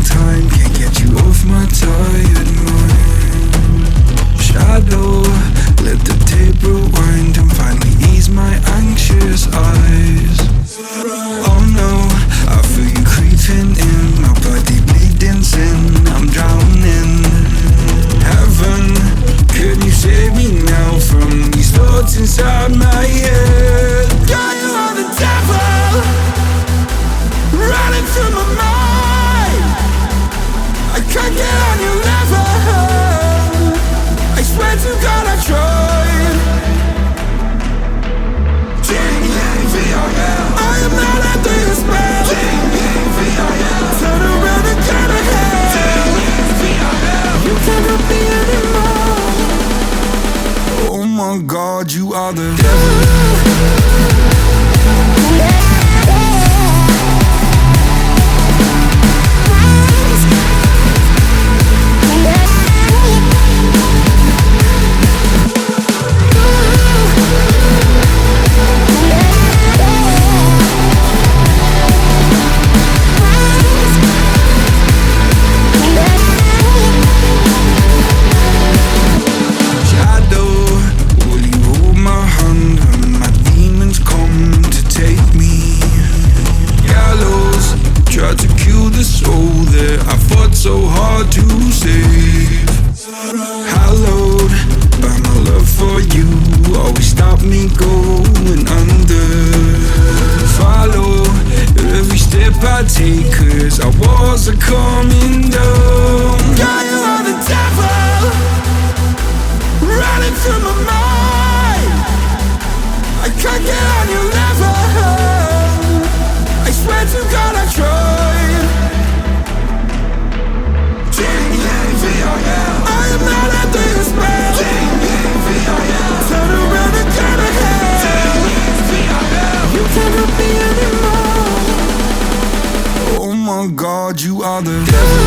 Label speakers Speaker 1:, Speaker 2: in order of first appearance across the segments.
Speaker 1: long time, can't get you off my tired mind. Shadow, let the tape rewind and finally ease my anxious eyes. Oh no, I feel you creeping in, my body bleeding sin, I'm drowning. Heaven, can you save me now from these thoughts inside my head? God, you are the devil, running through my mind. I can't get on your level, I swear to God I tried. J-A-V-I-L, I am not under your spell. J-A-V-I-L, turn around and turn ahead. J-A-V-I-L, you cannot be anymore. Oh my God, you are the devil. So hard to save. Hallowed by my love for you, always stop me going under. Follow every step I take, cause our walls are coming down. God, you are the devil, running through my mind. I can't get on your level, I swear to God I tried. I am not under your spell. J-A-V-I-L, turn around and turn ahead. J-A-V-I-L, you cannot be anymore. Oh my God, you are the devil.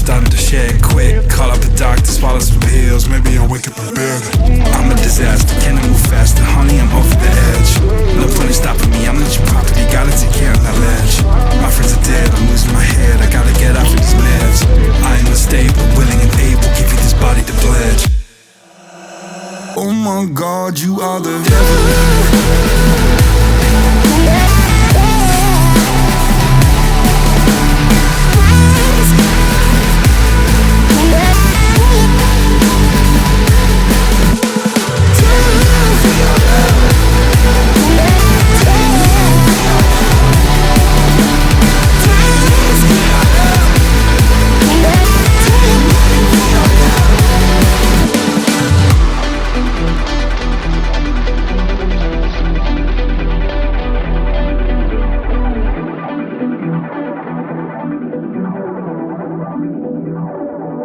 Speaker 1: Starting to shed quick, call up the doctor, swallow some pills, maybe I'll wake up in bed. I'm a disaster, can I move faster? Honey, I'm off the edge. No fun is stopping me, I'm not your property, gotta take care of that ledge. My friends are dead, I'm losing my head, I gotta get off of these meds. I am unstable, willing and able, give you this body to pledge. Oh my God, you are the devil.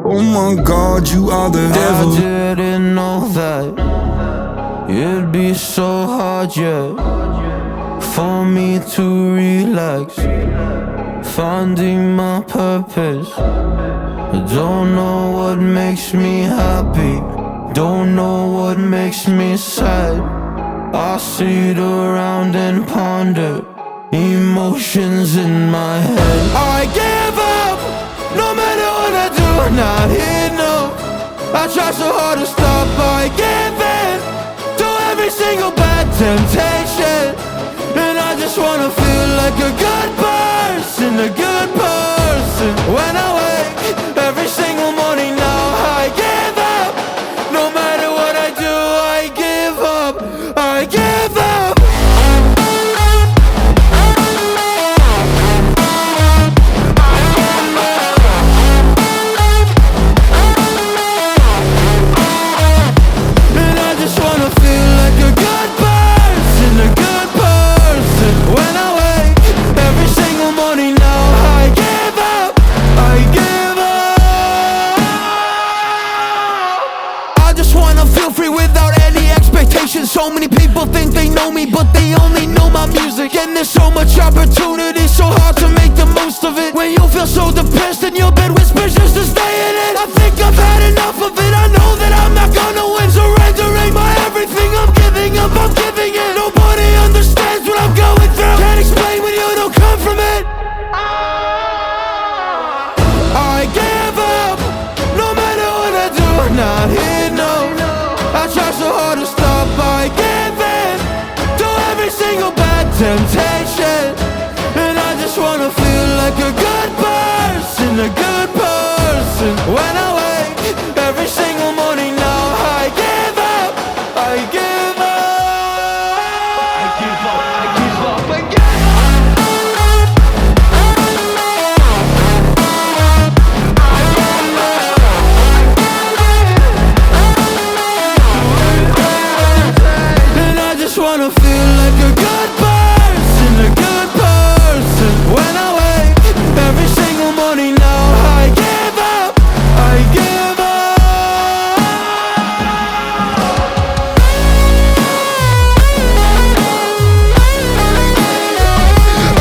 Speaker 1: Oh my God, you are the devil.
Speaker 2: I didn't know that it'd be so hard yet for me to relax, finding my purpose. I don't know what makes me happy, don't know what makes me sad. I sit around and ponder emotions in my head. I give up, no matter what I do, not enough. I try so hard to stop, I give in to every single bad temptation. And I just wanna feel like a good person, a good person. When I wake every single morning now, I give up. No matter what I do, I give up, I give up. And I just wanna feel like a good person, a good person. just wanna feel free without any expectations. So many people think they know me, but they only know my music. And there's so much opportunity, so hard to make the most of it. When you feel so depressed and your bed whispers just to stay in it, I think I've had enough of it. I know that I'm not gonna win. Surrendering my everything, I'm giving up, I'm giving it. Nobody understands what I'm going through. Can't explain when you don't come from it. I give up, no matter what I do. Not here, no. I try so hard to stop. I give in to every single bad temptation, and I just wanna feel like a good person, a good person. When I wake every single morning now, I give up, I give up. I give up, I give up, I give up. Wanna feel like a good person, a good person. When I wake every single morning now, I give up, I give up.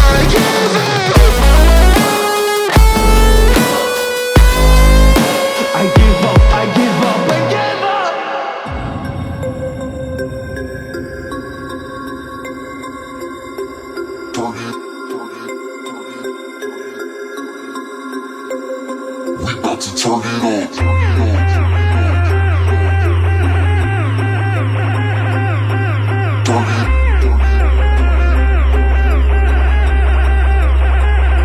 Speaker 2: I give up. I give up, I give up, I give up.
Speaker 1: We about to turn it on.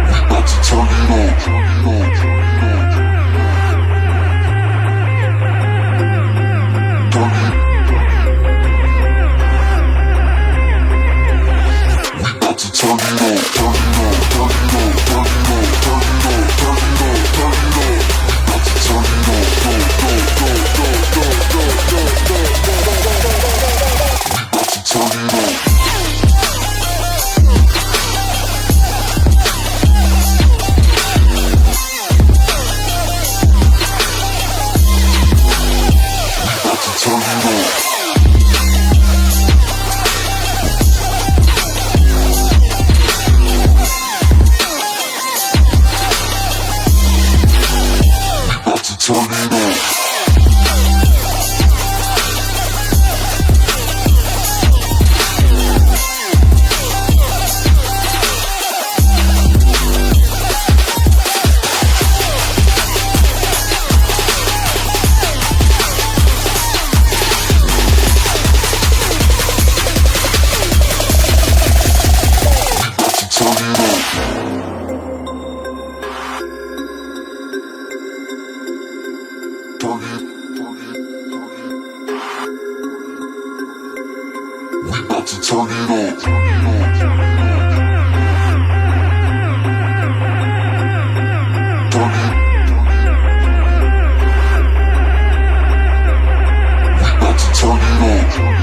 Speaker 1: We about to turn it on. Turn it on.